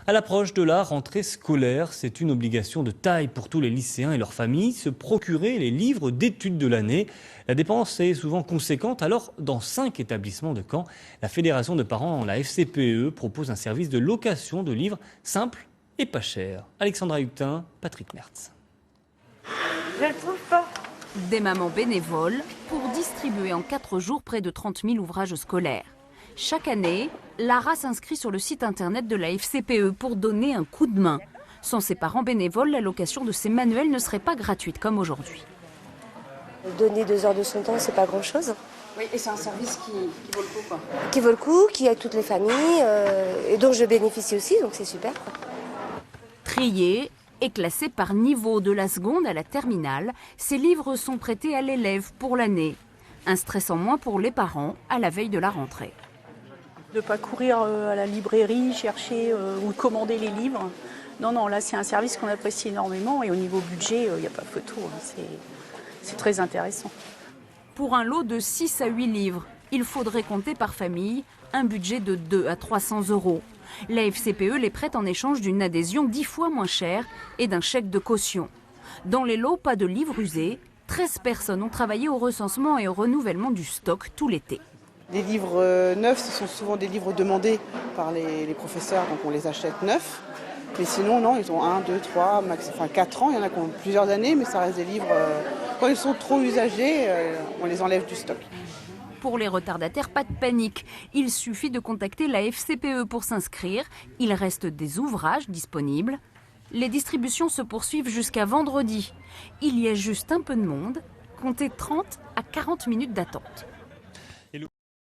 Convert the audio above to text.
À l'approche de la rentrée scolaire, c'est une obligation de taille pour tous les lycéens et leurs familles, se procurer les livres d'études de l'année. La dépense est souvent conséquente, alors dans 5 établissements de Caen, la Fédération de parents, la FCPE, propose un service de location de livres simple et pas cher. Alexandra Hutin, Patrick Mertz. Je le trouve pas. Des mamans bénévoles pour distribuer en 4 jours près de 30 000 ouvrages scolaires. Chaque année, Lara s'inscrit sur le site internet de la FCPE pour donner un coup de main. Sans ses parents bénévoles, la location de ces manuels ne serait pas gratuite comme aujourd'hui. Donner 2 heures de son temps, c'est pas grand-chose. Oui, et c'est un service qui vaut le coup, quoi. Qui vaut le coup, qui aide toutes les familles, et dont je bénéficie aussi, donc c'est super. Triés et classés par niveau de la seconde à la terminale, ces livres sont prêtés à l'élève pour l'année. Un stress en moins pour les parents à la veille de la rentrée. De ne pas courir à la librairie, chercher ou commander les livres. Non, là c'est un service qu'on apprécie énormément et au niveau budget, il n'y a pas photo. C'est très intéressant. Pour un lot de 6 à 8 livres, il faudrait compter par famille un budget de 2 à 300 €. La FCPE les prête en échange d'une adhésion 10 fois moins chère et d'un chèque de caution. Dans les lots, pas de livres usés. 13 personnes ont travaillé au recensement et au renouvellement du stock tout l'été. Les livres neufs, ce sont souvent des livres demandés par les professeurs, donc on les achète neufs. Mais sinon, non, ils ont 1, 2, 3, 4 ans. Il y en a qui ont plusieurs années, mais ça reste des livres... quand ils sont trop usagés, on les enlève du stock. Pour les retardataires, pas de panique. Il suffit de contacter la FCPE pour s'inscrire. Il reste des ouvrages disponibles. Les distributions se poursuivent jusqu'à vendredi. Il y a juste un peu de monde. Comptez 30 à 40 minutes d'attente.